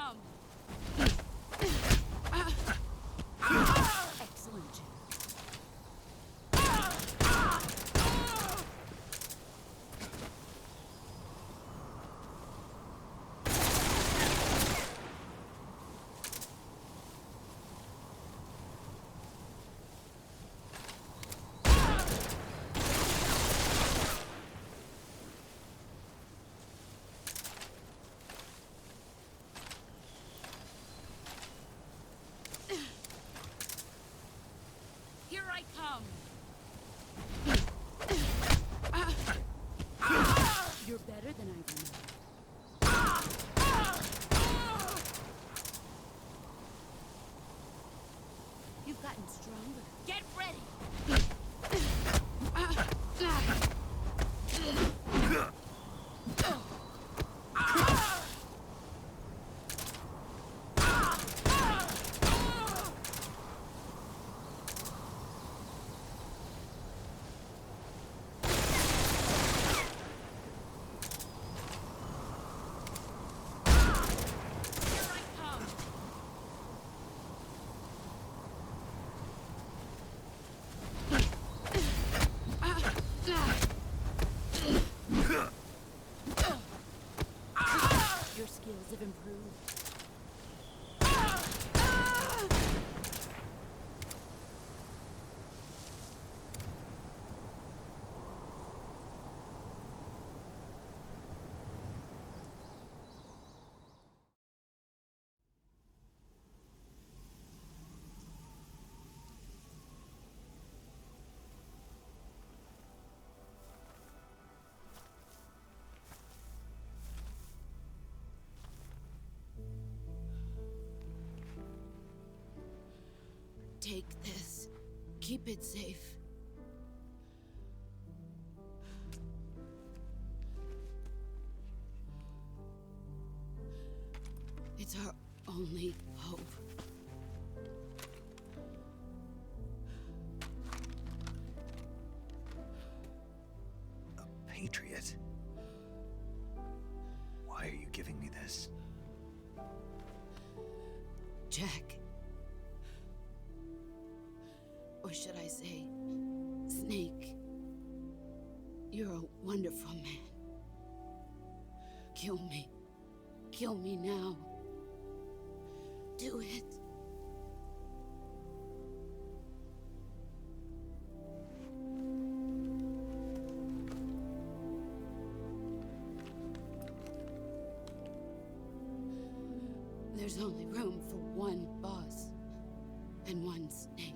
come! Excellent, Jack. Here I come! You're better than I remember. You've gotten stronger. Get ready! Your skills have improved. Take this. Keep it safe. It's our only hope. A patriot? Why are you giving me this? Jack. Or should I say, Snake? You're a wonderful man. Kill me. Kill me now. Do it. There's only room for one boss and one snake.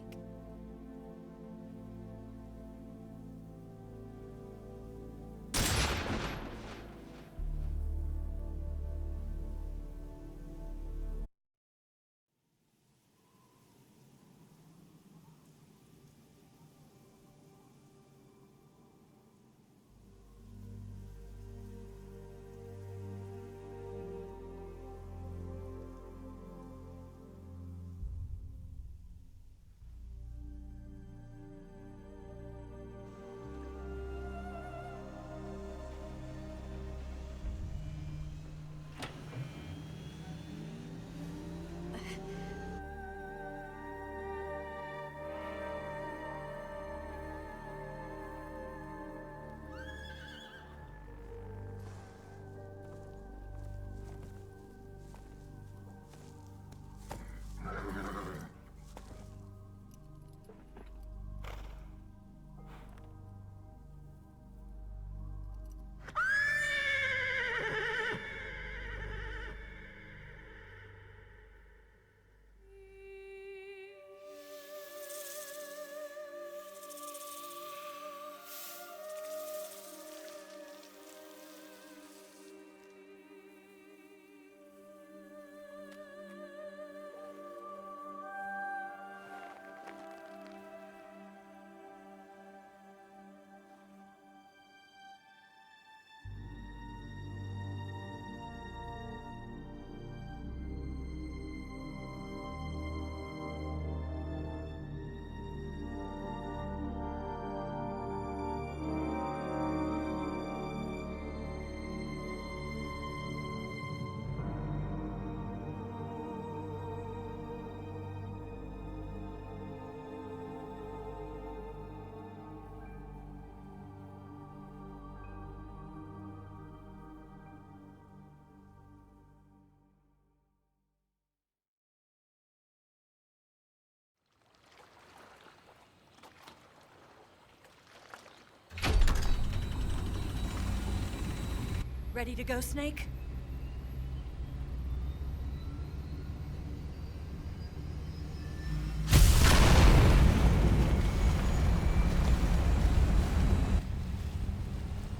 Ready to go, Snake?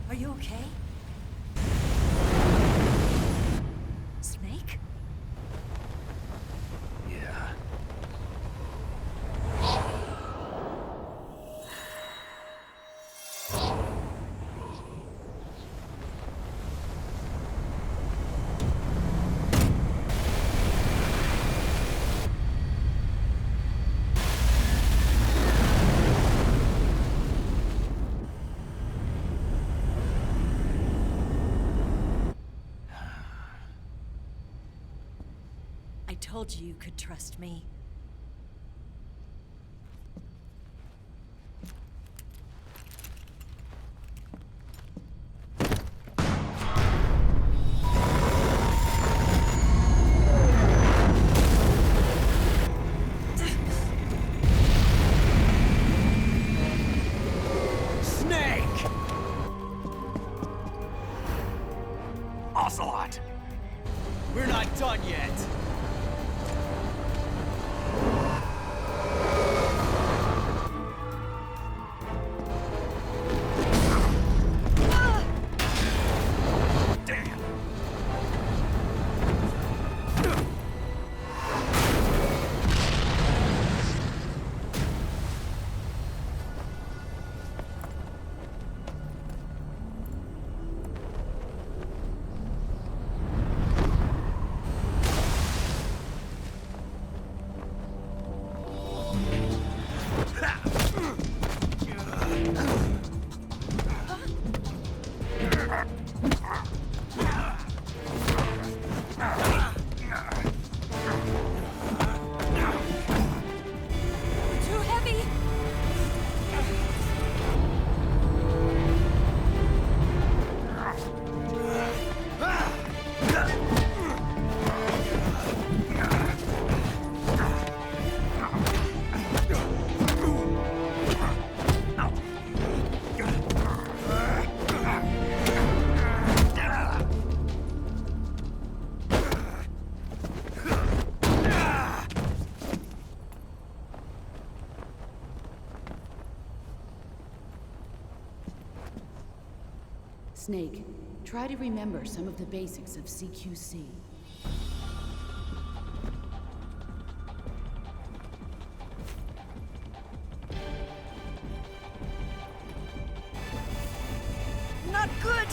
Are you okay? Snake? Yeah. I told you you could trust me. Snake! Ocelot! We're not done yet. Damn! Too heavy! Snake, try to remember some of the basics of CQC. Not good!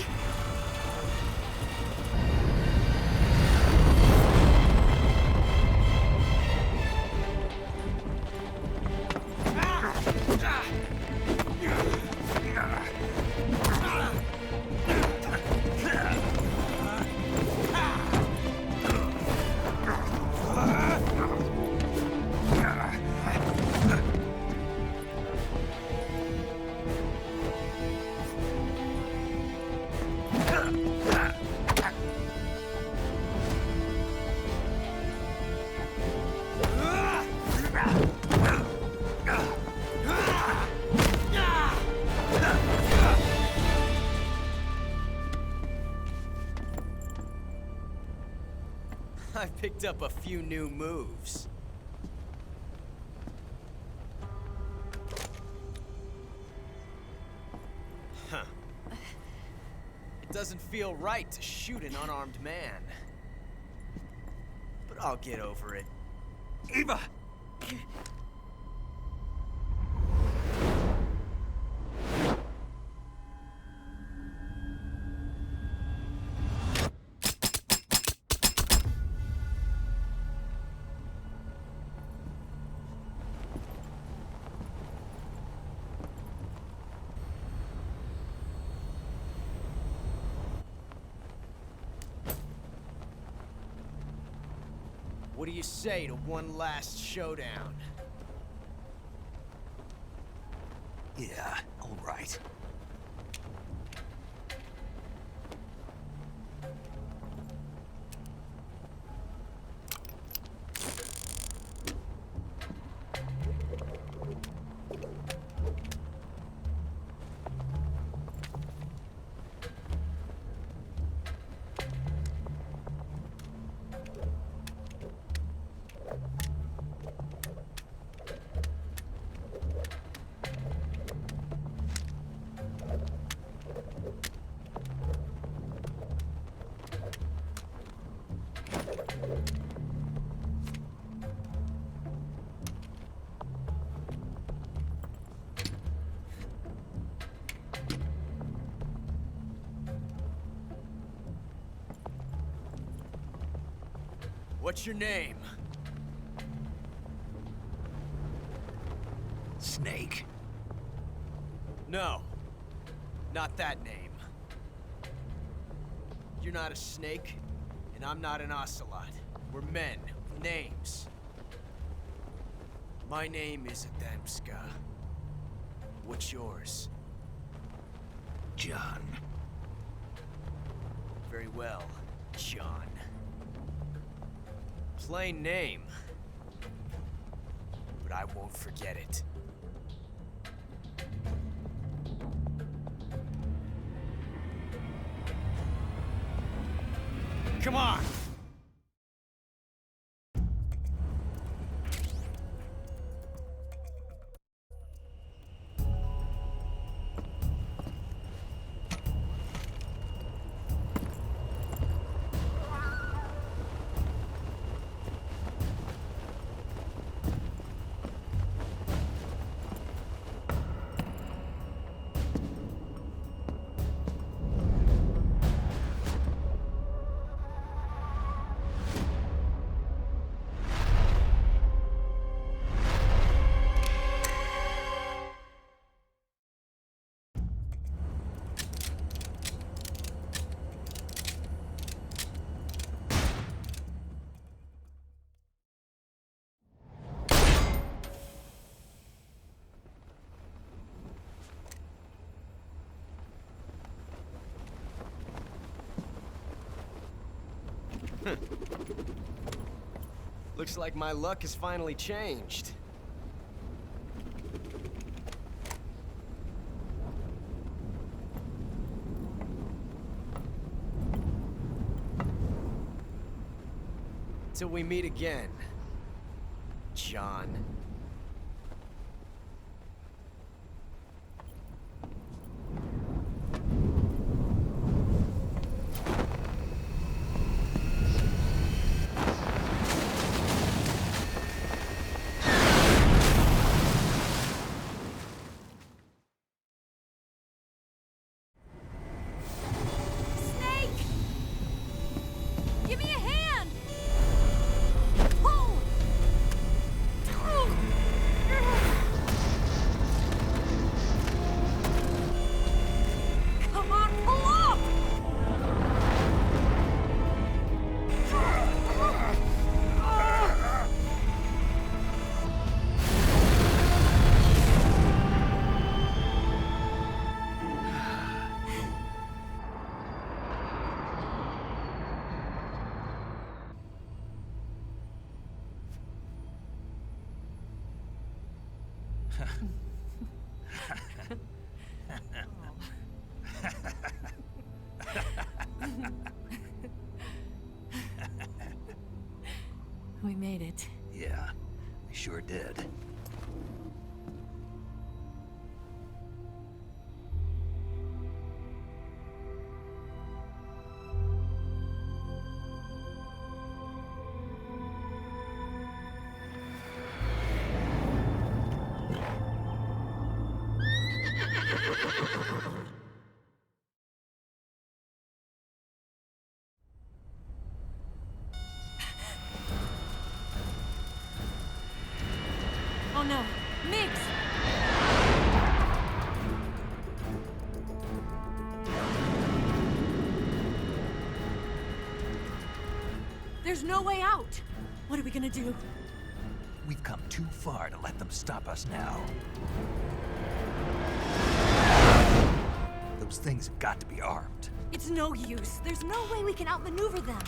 I picked up a few new moves. Huh. It doesn't feel right to shoot an unarmed man. But I'll get over it. Eva! What do you say to one last showdown? Yeah, all right. What's your name? Snake. No. Not that name. You're not a snake, and I'm not an ocelot. We're men with names. My name is Adamska. What's yours? John. Very well, John. Plain name. But I won't forget it. Come on! Looks like my luck has finally changed. Till we meet again, John. Snake! Give me a hand! Pull! Come on, pull up! We made it. Yeah, we sure did. Oh no, Miggs! There's no way out! What are we gonna do? We've come too far to let them stop us now. Those things have got to be armed. It's no use. There's no way we can outmaneuver them.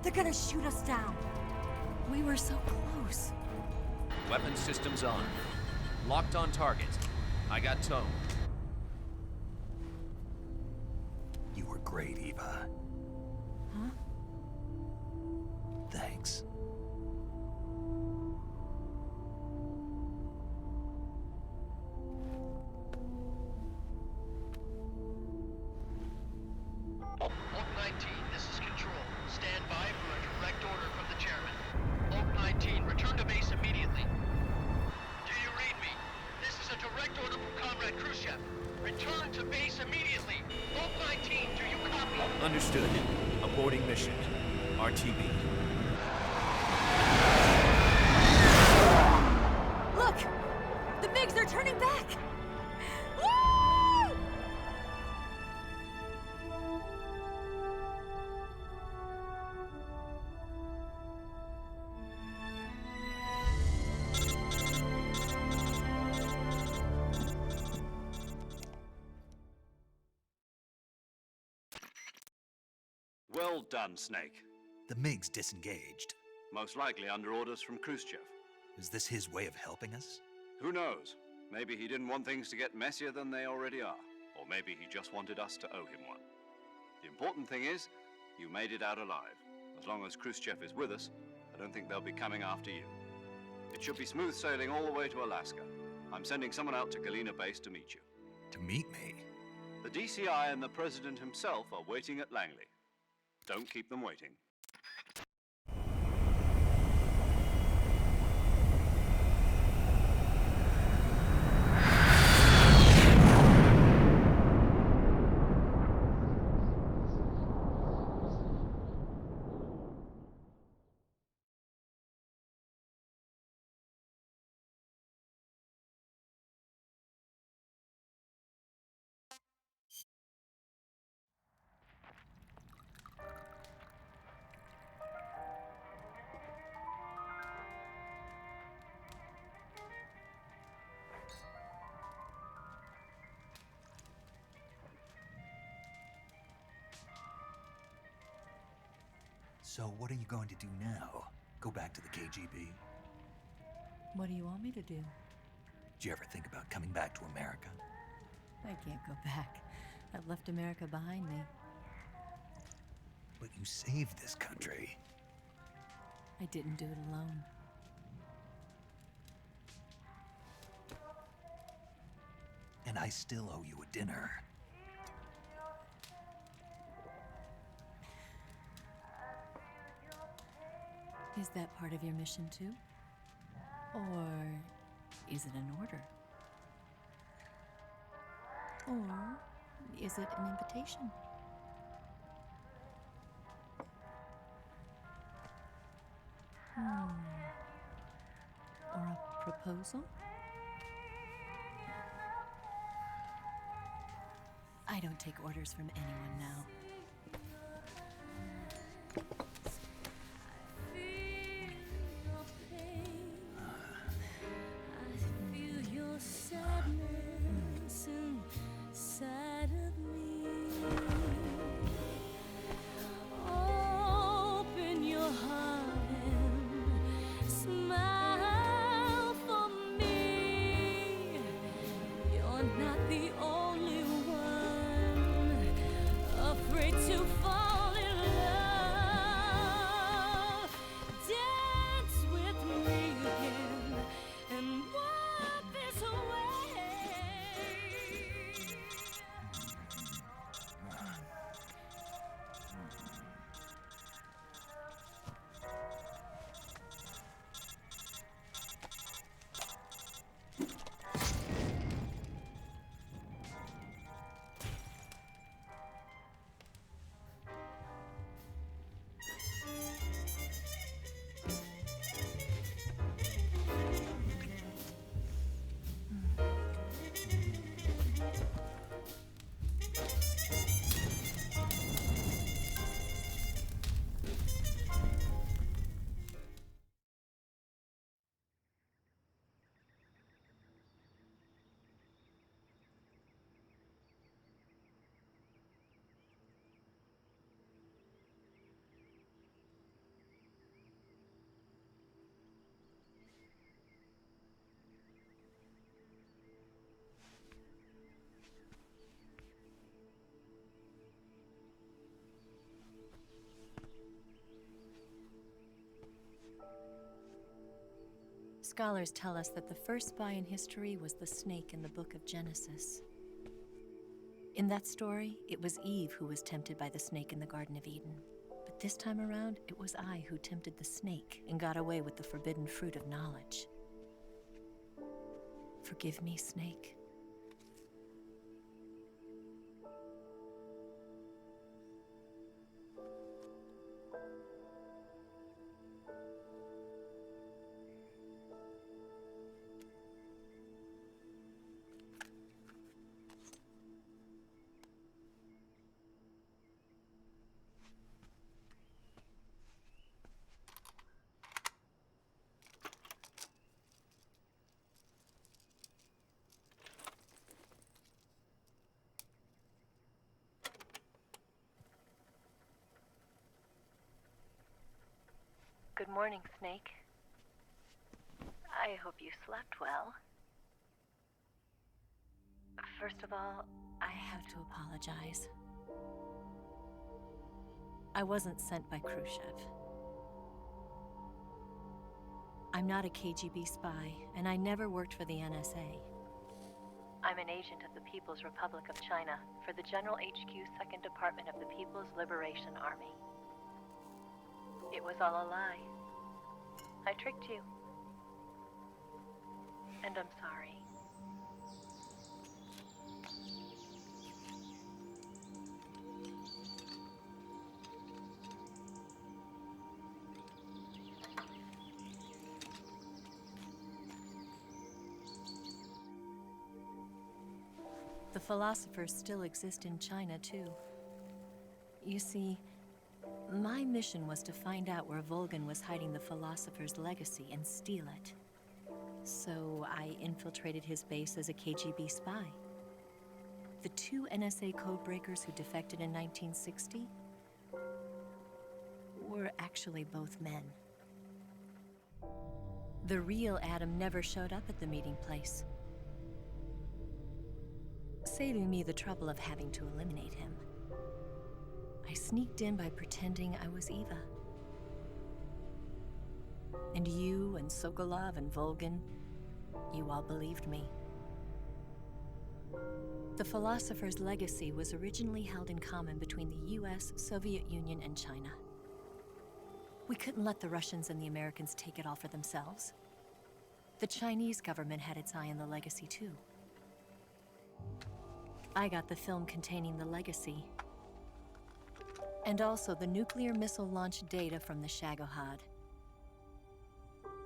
They're gonna shoot us down. We were so close. Weapon systems on. Locked on target. I got towed. You were great, Eva. Huh? Thanks. Oak 19, this is Control. Stand by for a direct order from the chairman. Oak 19, return to base immediately. Do you read me? This is a direct order from Comrade Khrushchev. Return to base immediately. Oak 19, do you Understood. Aborting mission. RTB. Look! The MiGs, they're turning back! Woo! Well done, Snake. The MiG's disengaged. Most likely under orders from Khrushchev. Is this his way of helping us? Who knows? Maybe he didn't want things to get messier than they already are. Or maybe he just wanted us to owe him one. The important thing is, you made it out alive. As long as Khrushchev is with us, I don't think they'll be coming after you. It should be smooth sailing all the way to Alaska. I'm sending someone out to Galena Base to meet you. To meet me? The DCI and the President himself are waiting at Langley. Don't keep them waiting. So what are you going to do now? Go back to the KGB? What do you want me to do? Did you ever think about coming back to America? I can't go back. I've left America behind me. But you saved this country. I didn't do it alone. And I still owe you a dinner. Is that part of your mission too? Or is it an order? Or is it an invitation? Or a proposal? I don't take orders from anyone now. Scholars tell us that the first spy in history was the snake in the book of Genesis. In that story, it was Eve who was tempted by the snake in the Garden of Eden. But this time around, it was I who tempted the snake and got away with the forbidden fruit of knowledge. Forgive me, Snake. Good morning, Snake. I hope you slept well. First of all, I have to apologize. I wasn't sent by Khrushchev. I'm not a KGB spy, and I never worked for the NSA. I'm an agent of the People's Republic of China for the General HQ 2nd Department of the People's Liberation Army. It was all a lie. I tricked you. And I'm sorry. The philosophers still exist in China, too. You see, my mission was to find out where Volgan was hiding the philosopher's legacy and steal it. So I infiltrated his base as a KGB spy. The 2 NSA codebreakers who defected in 1960 were actually both men. The real Adam never showed up at the meeting place, saving me the trouble of having to eliminate him. I sneaked in by pretending I was Eva. And you and Sokolov and Volgan, you all believed me. The philosopher's legacy was originally held in common between the US, Soviet Union, and China. We couldn't let the Russians and the Americans take it all for themselves. The Chinese government had its eye on the legacy, too. I got the film containing the legacy, and also the nuclear missile launch data from the Shagohod.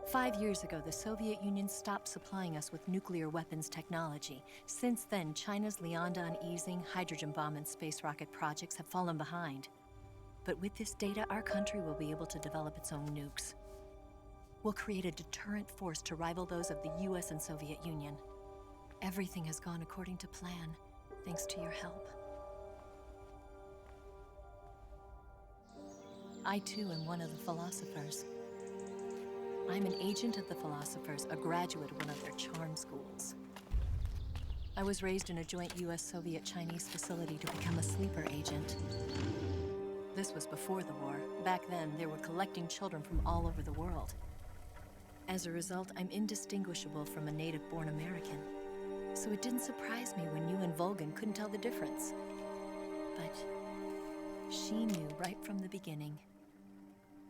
5 years ago, the Soviet Union stopped supplying us with nuclear weapons technology. Since then, China's Liaodong easing, hydrogen bomb, and space rocket projects have fallen behind. But with this data, our country will be able to develop its own nukes. We'll create a deterrent force to rival those of the US and Soviet Union. Everything has gone according to plan, thanks to your help. I too am one of the philosophers. I'm an agent of the philosophers, a graduate of one of their charm schools. I was raised in a joint US-Soviet-Chinese facility to become a sleeper agent. This was before the war. Back then, they were collecting children from all over the world. As a result, I'm indistinguishable from a native-born American. So it didn't surprise me when you and Volgan couldn't tell the difference. But she knew right from the beginning.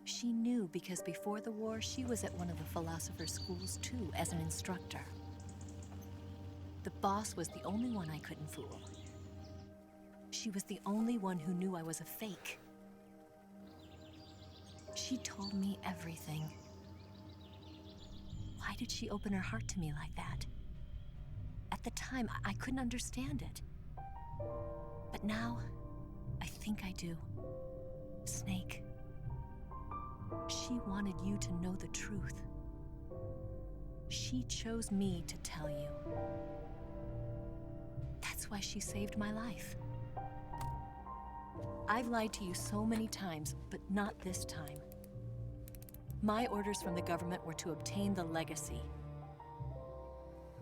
She knew because before the war, she was at one of the philosopher's schools too, as an instructor. The boss was the only one I couldn't fool. She was the only one who knew I was a fake. She told me everything. Why did she open her heart to me like that? At the time, I couldn't understand it. But now, I think I do. Snake. She wanted you to know the truth. She chose me to tell you. That's why she saved my life. I've lied to you so many times, but not this time. My orders from the government were to obtain the legacy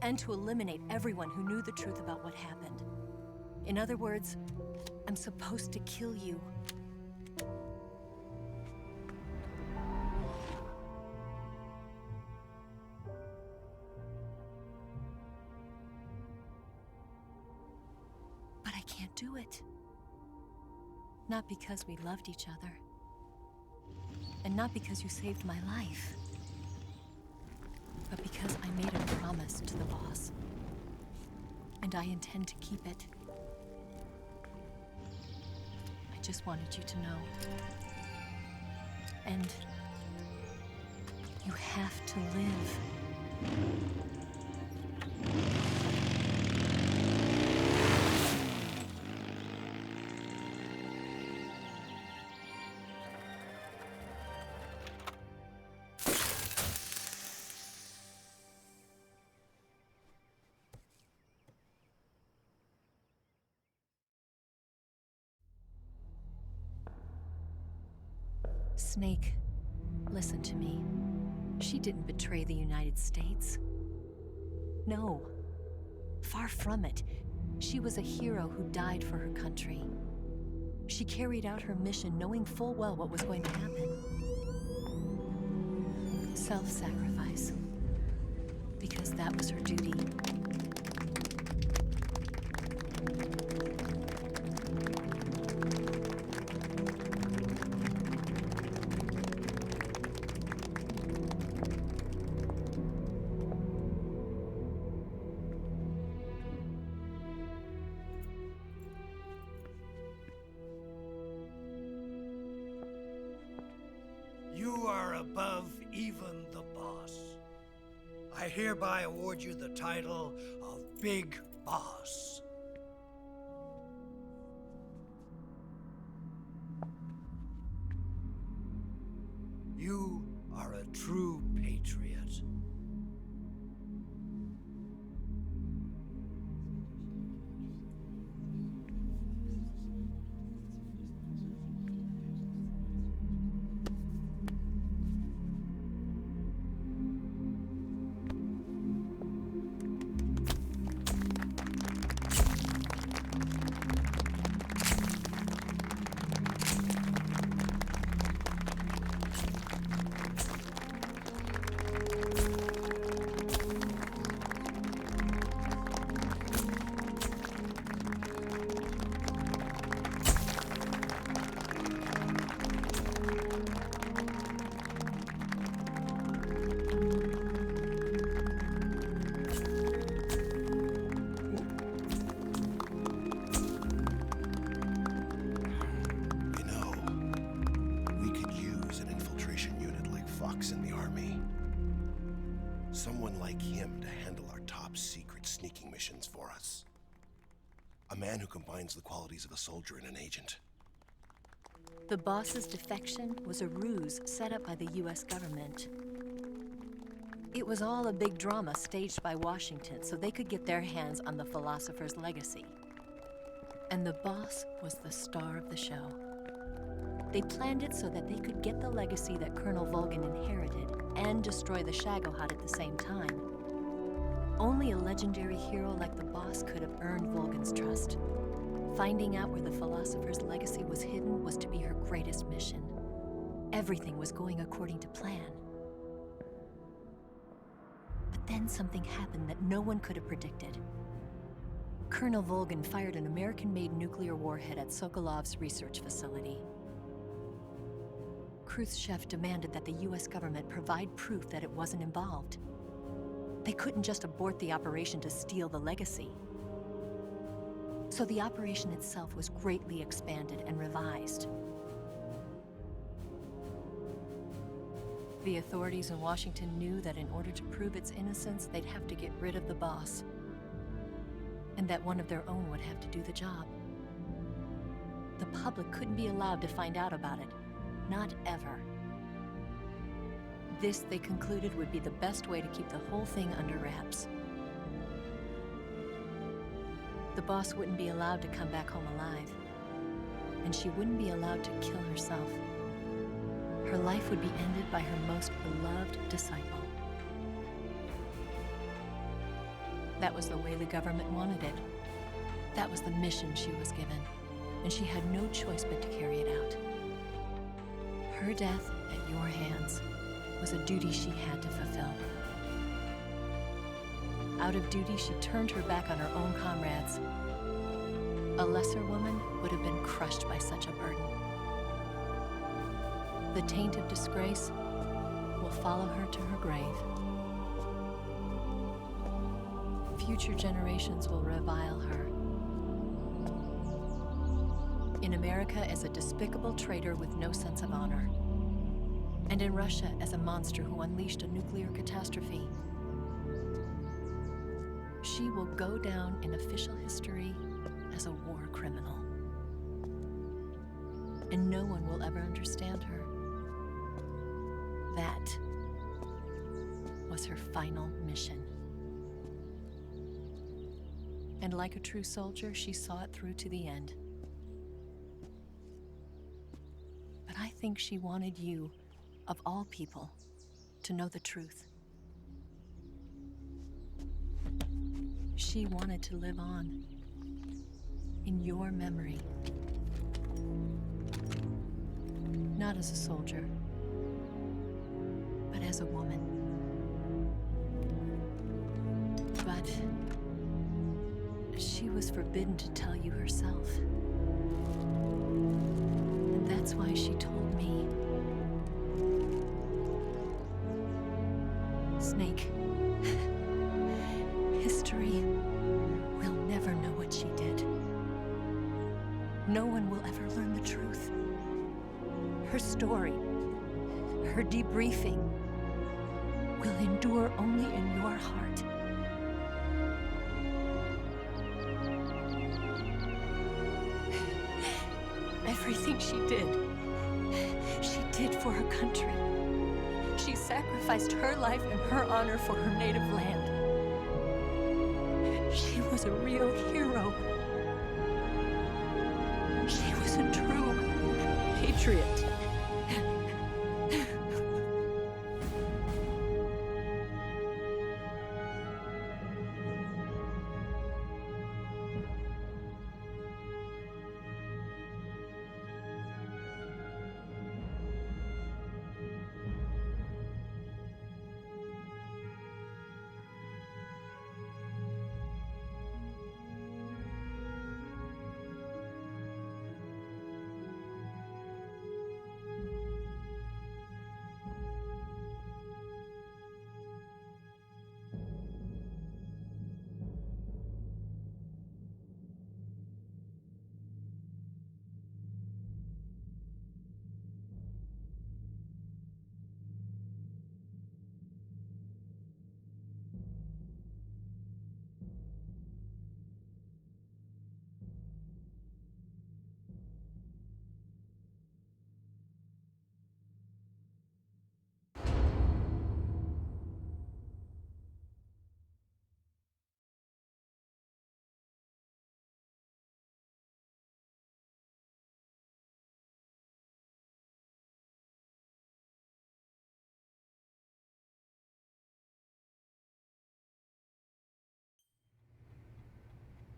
and to eliminate everyone who knew the truth about what happened. In other words, I'm supposed to kill you. But I can't do it. Not because we loved each other. And not because you saved my life. But because I made a promise to the boss. And I intend to keep it. I just wanted you to know. And you have to live. Snake, listen to me. She didn't betray the United States. No. Far from it. She was a hero who died for her country. She carried out her mission knowing full well what was going to happen. Self-sacrifice. Because that was her duty. You are above even the boss. I hereby award you the title of Big Boss. You are a true patriot. In the Army. Someone like him to handle our top secret sneaking missions for us. A man who combines the qualities of a soldier and an agent. The boss's defection was a ruse set up by the US government. It was all a big drama staged by Washington so they could get their hands on the philosopher's legacy. And the boss was the star of the show. They planned it so that they could get the legacy that Colonel Volgin inherited and destroy the Shagohod at the same time. Only a legendary hero like the boss could have earned Volgin's trust. Finding out where the philosopher's legacy was hidden was to be her greatest mission. Everything was going according to plan. But then something happened that no one could have predicted. Colonel Volgin fired an American-made nuclear warhead at Sokolov's research facility. Khrushchev demanded that the US government provide proof that it wasn't involved. They couldn't just abort the operation to steal the legacy. So the operation itself was greatly expanded and revised. The authorities in Washington knew that in order to prove its innocence, they'd have to get rid of the boss, and that one of their own would have to do the job. The public couldn't be allowed to find out about it. Not ever. This, they concluded, would be the best way to keep the whole thing under wraps. The boss wouldn't be allowed to come back home alive, and she wouldn't be allowed to kill herself. Her life would be ended by her most beloved disciple. That was the way the government wanted it. That was the mission she was given, and she had no choice but to carry it out. Her death at your hands was a duty she had to fulfill. Out of duty, she turned her back on her own comrades. A lesser woman would have been crushed by such a burden. The taint of disgrace will follow her to her grave. Future generations will revile her. In America as a despicable traitor with no sense of honor. And in Russia as a monster who unleashed a nuclear catastrophe. She will go down in official history as a war criminal. And no one will ever understand her. That was her final mission. And like a true soldier, she saw it through to the end. But I think she wanted you, of all people, to know the truth. She wanted to live on, in your memory. Not as a soldier, but as a woman. But she was forbidden to tell you herself. And that's why she told me. Snake, history will never know what she did. No one will ever learn the truth. Her story, her debriefing, will endure only in your heart. Everything she did for her country. She sacrificed her life and her honor for her native land. She was a real hero. She was a true patriot.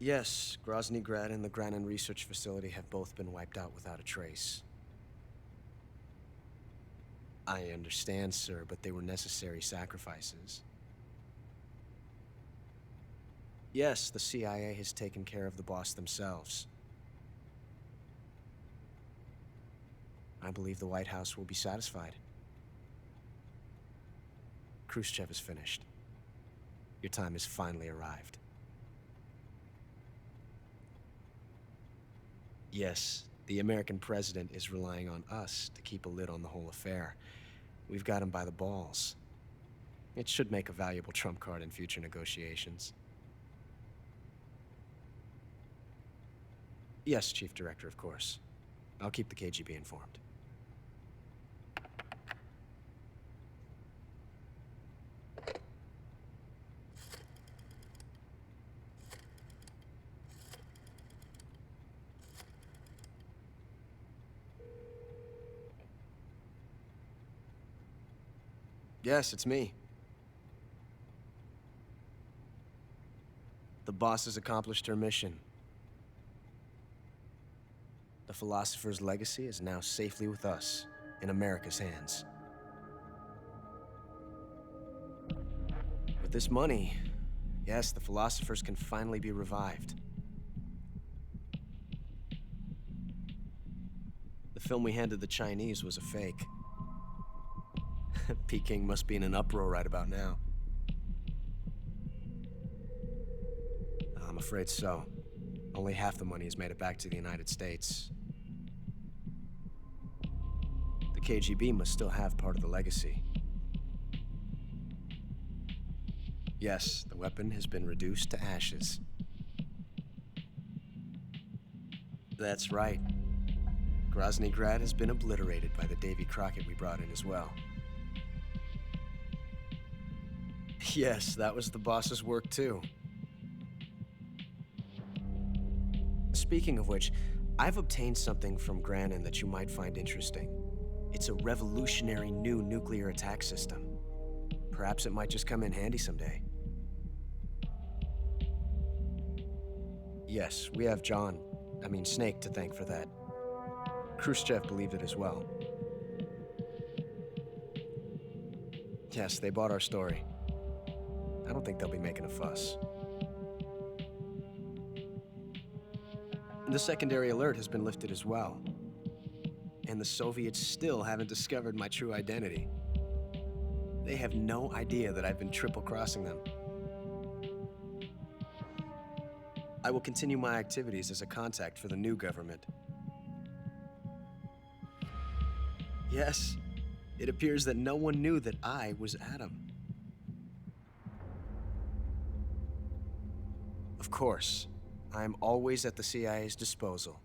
Yes, Grozny Grad and the Granin Research Facility have both been wiped out without a trace. I understand, sir, but they were necessary sacrifices. Yes, the CIA has taken care of the boss themselves. I believe the White House will be satisfied. Khrushchev is finished. Your time has finally arrived. Yes, the American president is relying on us to keep a lid on the whole affair. We've got him by the balls. It should make a valuable trump card in future negotiations. Yes, Chief Director, of course. I'll keep the KGB informed. Yes, it's me. The boss has accomplished her mission. The philosopher's legacy is now safely with us, in America's hands. With this money, yes, the philosophers can finally be revived. The film we handed the Chinese was a fake. Peking must be in an uproar right about now. I'm afraid so. Only half the money has made it back to the United States. The KGB must still have part of the legacy. Yes, the weapon has been reduced to ashes. That's right. Grozny Grad has been obliterated by the Davy Crockett we brought in as well. Yes, that was the boss's work too. Speaking of which, I've obtained something from Granin that you might find interesting. It's a revolutionary new nuclear attack system. Perhaps it might just come in handy someday. Yes, we have Snake to thank for that. Khrushchev believed it as well. Yes, they bought our story. I don't think they'll be making a fuss. The secondary alert has been lifted as well. And the Soviets still haven't discovered my true identity. They have no idea that I've been triple-crossing them. I will continue my activities as a contact for the new government. Yes, it appears that no one knew that I was Adam. Of course, I am always at the CIA's disposal,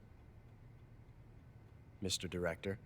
Mr. Director.